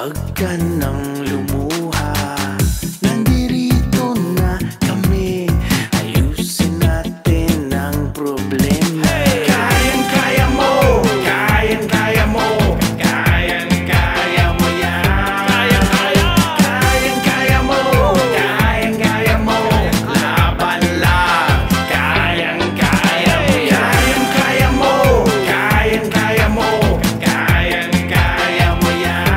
Huwag ka nang lumuha, nandirito na kami. Ayusin natin ang problema. Kayang-kaya mo, kayang-kaya mo, kayang-kaya mo yan. Kayang-kaya mo, kayang-kaya mo, laban lang. Kayang-kaya mo yan. Kayang-kaya mo, kayang-kaya mo, kayang-kaya mo yan.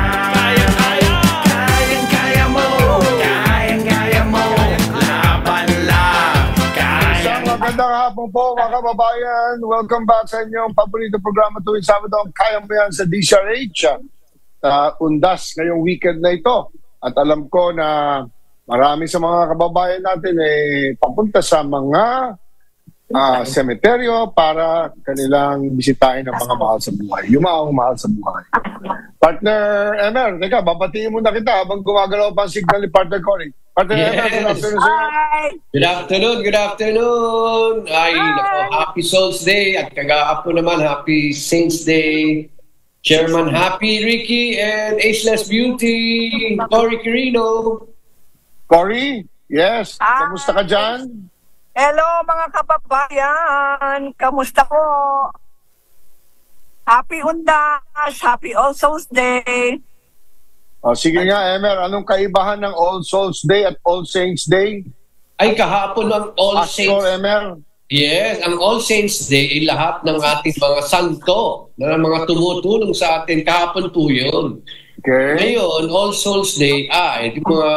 Kayang-kaya mo, kayang-kaya mo, laban lang. Isang magandang hapon po mga kababayan. Welcome back sa inyong paborito programa tuwing Sabado, ang Kaya Mo Yan sa DZRH. Undas ngayong weekend na ito. At alam ko na marami sa mga kababayan natin papunta sa mga semeteryo para kanilang bisitahin ang mga mahal sa buhay. Yung mga mahal sa buhay. Partner Emer, teka, babatiin muna kita habang gumagalaw pa ang signal ni Partner Cory. Partner Emer, good afternoon sir. Good afternoon, good afternoon. Ay, nako, happy Souls Day at kagahapon naman, happy Saints Day. Chairman Happy Ricky and Ageless Beauty, Cory Quirino. Cory, yes, kamusta ka dyan? Hello mga kababayan, kamusta po? Happy Undas, happy All Souls Day. Sige nga, Emer, anong kaibahan ng All Souls Day at All Saints Day? Ay, kahapon ang All Pastor Saints. Emer. Yes, ang All Saints Day ay lahat ng ating mga santo na mga tumutulong sa atin. Kahapon po yun. Okay. Ngayon, All Souls Day, yung mga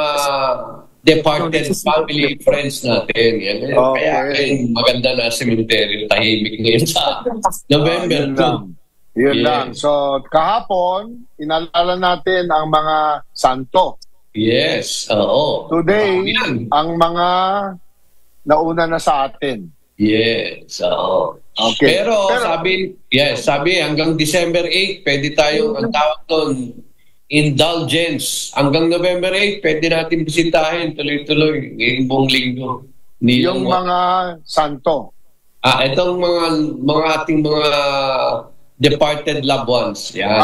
departed family, friends natin. Yan. Okay. Kaya maganda na cemetery, tahimik ngayon sa November 2. Yun lang. So, kahapon, inalala natin ang mga santo. Yes, oo. Today, Yan. ang mga nauna na sa atin. Yes, oo. Okay. Pero sabi hanggang December 8, pwede tayong, ang tawag doon, indulgence. Hanggang November 8, pwede natin bisitahin tuloy-tuloy ngayong buong linggo. Yung mga santo. Itong mga ating mga departed loved ones. Yan.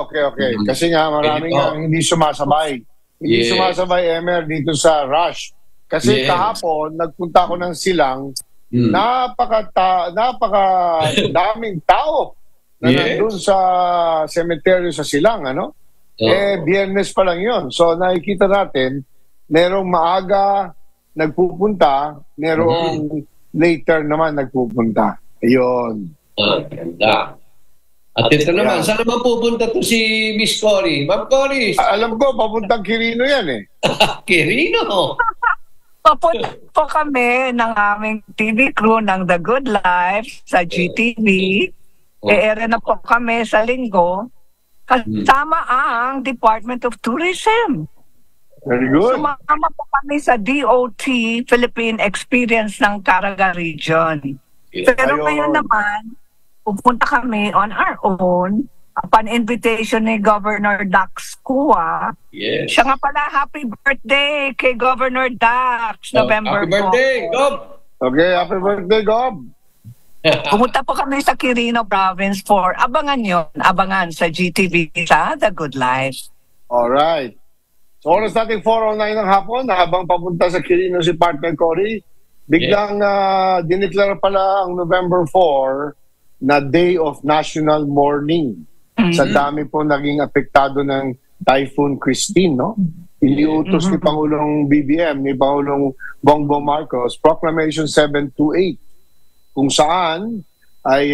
Okay. Kasi nga marami nga hindi sumasabay. Hindi sumasabay, Emer, dito sa rush. Kasi kahapon, nagpunta ko ng Silang, napaka-daming tao na nandun sa cemetery sa Silang, ano? Biyernes pa lang yun. So, nakikita natin, merong maaga nagpupunta, merong later naman nagpupunta. Ayun. Ganda. At ito naman, saan naman pupunta to si Miss Cory? Ma'am Cory! Alam ko, papuntang Quirino yan eh. Quirino! Papunta po kami ng aming TV crew ng The Good Life sa GTV. E-ere na po kami sa linggo. Kasama ang Department of Tourism. Very good. Sumama po kami sa DOT Philippine Experience ng Caraga Region. Pero ngayon naman, pupunta kami on our own upon invitation ni Governor Dax Kua. Yes. Siya nga pala, happy birthday kay Governor Dax, November Happy birthday, Gob! Okay, happy birthday, Gob! Pumunta po kami sa Quirino Province for abangan sa GTV sa The Good Life. Alright. So, oras natin 4:09 ng hapon, habang papunta sa Quirino si Partner Cory, biglang dineklara pala ang November 4 na Day of National Mourning. Sa dami po naging apektado ng Typhoon Christine, no? Iniutos ni Pangulong BBM, ni Pangulong Bongbong Marcos, Proclamation 728, kung saan ay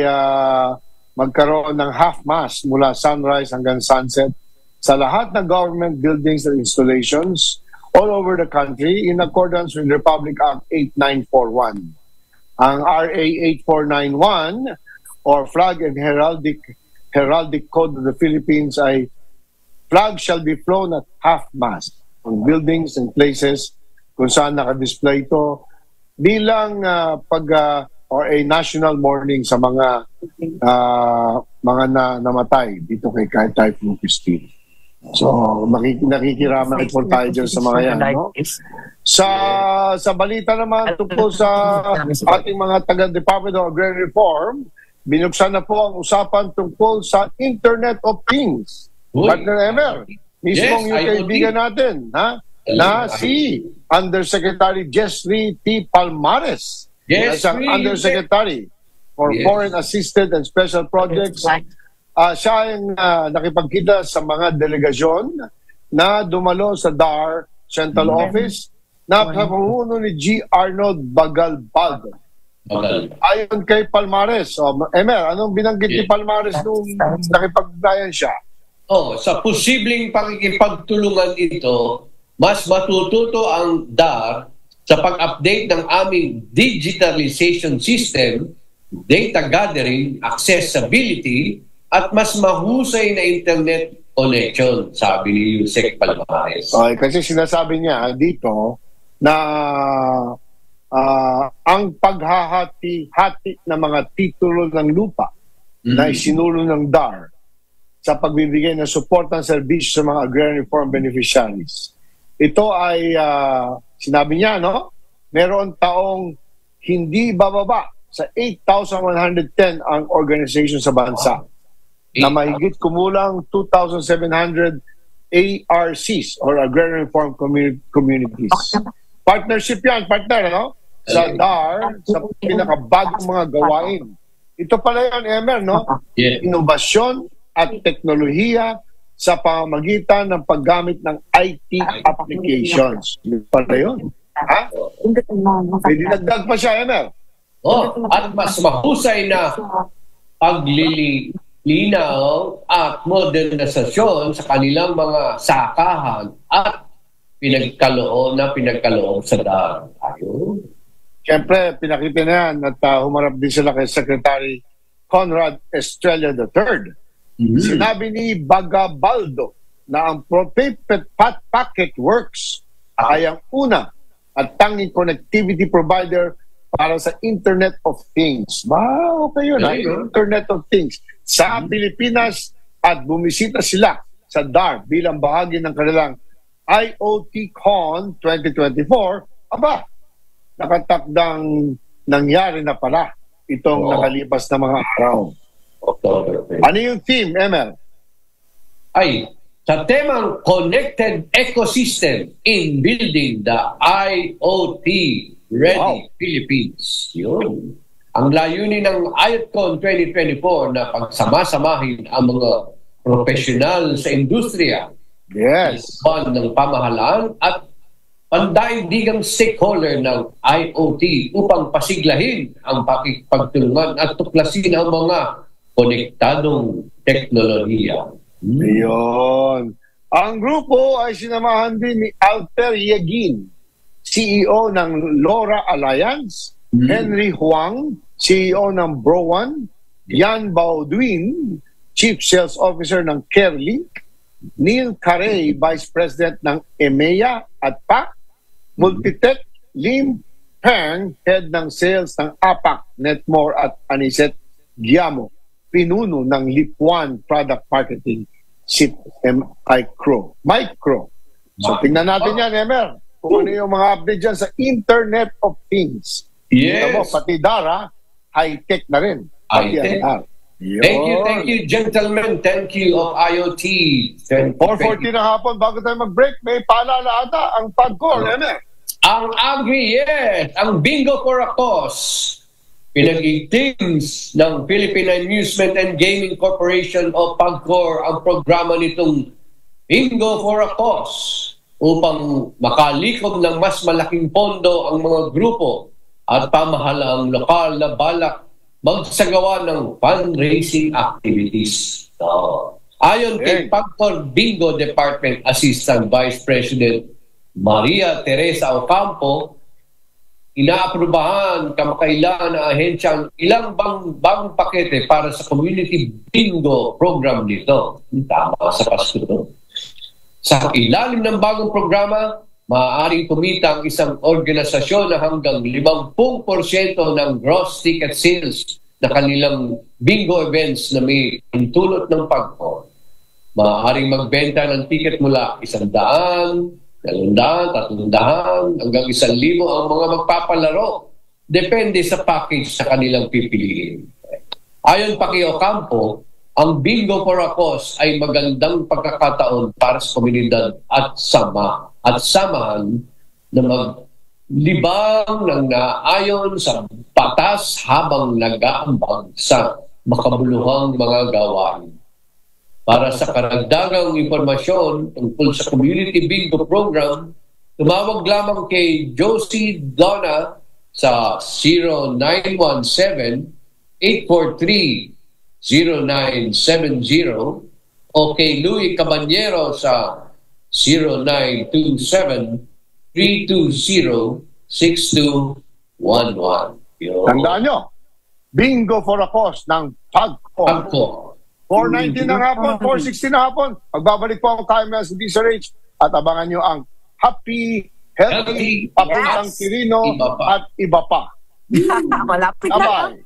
magkaroon ng half-mast mula sunrise hanggang sunset sa lahat ng government buildings and installations all over the country in accordance with Republic Act 8941. Ang RA 8491 or Flag and Heraldic Code of the Philippines ay flag shall be flown at half-mast on buildings and places kung saan nakadisplay ito bilang or a national mourning sa mga namatay dito kay Typhoon Christine. So, nakikiraman po tayo dyan sa mga yan, no? Sa balita naman tungkol sa ating mga taga-Department of Agrarian Reform, binuksan na po ang usapan tungkol sa Internet of Things. Partner Emer, Mismong yung IoT. kaibigan natin, ha? Na si Undersecretary Jesry T. Palmares. Yes, Isang Undersecretary for Yes. Foreign Assisted and Special Projects. Siya ang nakipagkita sa mga delegasyon na dumalo sa DAR Central Office na pamumuno ni G. Arnold Bagalbaldo. Ayon kay Palmares, Emer, anong binanggit ni Palmares nung nakipagdayan siya? Sa posibleng pakikipagtulungan ito, mas matututo ang DAR sa pag-update ng aming digitalization system, data gathering, accessibility, at mas mahusay na internet connection, sabi ni Yusek Palmares. Okay, kasi sinasabi niya dito na ang paghahati-hati ng mga titulo ng lupa na isinulo ng DAR sa pagbibigay ng support ng serbisyo sa mga agrarian farm beneficiaries. Ito ay, sinabi niya, no? Meron taong hindi bababa sa 8,110 ang organization sa bansa. Na mahigit kumulang 2,700 ARCs or agrarian farm communities. Partnership yan, partner, no? Sa DAR, sa pinakabagong mga gawain. Ito pala yan, Emer, no? Yeah. Inobasyon at teknolohiya sa pamamagitan ng paggamit ng IT applications. Ito pala yun. Ha? May dinagdag pa siya, Emer. At mas mahusay na paglilinaw at modernisasyon sa kanilang mga sakahan at pinagkaloob sa DAR. Ayun. Siyempre, pinakita na yan at humarap din sila kay Secretary Conrad Estrella III. Sinabi ni Bagabaldo na ang Packet Works ay ang una at tanging connectivity provider para sa Internet of Things. Okay yun, Internet of Things. Sa Pilipinas at bumisita sila sa DAR bilang bahagi ng kanilang IoTCon 2024, nakatakdang nangyari na pala itong nakalipas na mga araw. Ano yung theme, Emel? Sa temang Connected Ecosystem in Building the IoT Ready Philippines. Yun. Ang layunin ng IoTCon 2024 na pagsamasamahin ang mga profesional sa industriya, ng pamahalaan at pandaigdigang stakeholder ng IoT upang pasiglahin ang pakikipagtulungan at tuklasin ang mga konektadong teknolohiya. Ayun. Ang grupo ay sinamahan din ni Alter Yegin, CEO ng LoRa Alliance, Henry Huang, CEO ng Browan, Yan Baudouin, Chief Sales Officer ng CareLink, Neil Carey, Vice President ng EMEA at PAC, Multitech, Lim Peng, Head ng Sales ng APAC, Netmore at Anicet Giamo, pinuno ng Lipuan Product Marketing, SIP Micro. So tingnan natin yan, Emer, kung ano yung mga update dyan sa Internet of Things. Yes. Mo, pati DAR, high-tech na rin. High-tech. Thank you, gentlemen. Thank you of IoT. 4:40 na hapon, bago tayo mag-break, may paalala ata ang PAGCOR, Emer. Ang Agri, yes. Ang Bingo for a Cause. Pinag-itings ng Philippine Amusement and Gaming Corporation o PAGCOR ang programa nitong Bingo for a Cause upang makalikom ng mas malaking pondo ang mga grupo at pamahalaang lokal na balak magsagawa ng fundraising activities. Ayon kay PAGCOR Bingo Department Assistant Vice President Maria Teresa Ocampo, inaaprubahan kamakailan na ahensya ang ilang bagong pakete para sa community bingo program nito. Tama sa Pasko to. Sa ilalim ng bagong programa, maaaring kumita ang isang organisasyon na hanggang 50% ng gross ticket sales na kanilang bingo events na may tulot ng PAGCOR. Maaaring magbenta ng ticket mula 100, 200, 300, hanggang 1,000 ang mga magpapalaro. Depende sa package sa kanilang pipiliin. Ayon pa kay Ocampo, ang Bingo for a Cause ay magandang pagkakataon para sa komunidad at samahan na maglibang ng naayon sa batas habang nag-aambag sa makabuluhang mga gawain. Para sa karagdagang impormasyon tungkol sa Community Bingo Program, tumawag lamang kay Josie Donna sa 0917-843-0970 o kay Louie Cabanyero sa 0927-320-6211. Tandaan nyo, Bingo for a Cause ng PAGCOR. 4:19 ng hapon, 4:16 na hapon. Magbabalik po ang KMS DZRH at abangan nyo ang Happy, Healthy, Papuntang Quirino at iba pa. Malapit na. Bye-bye.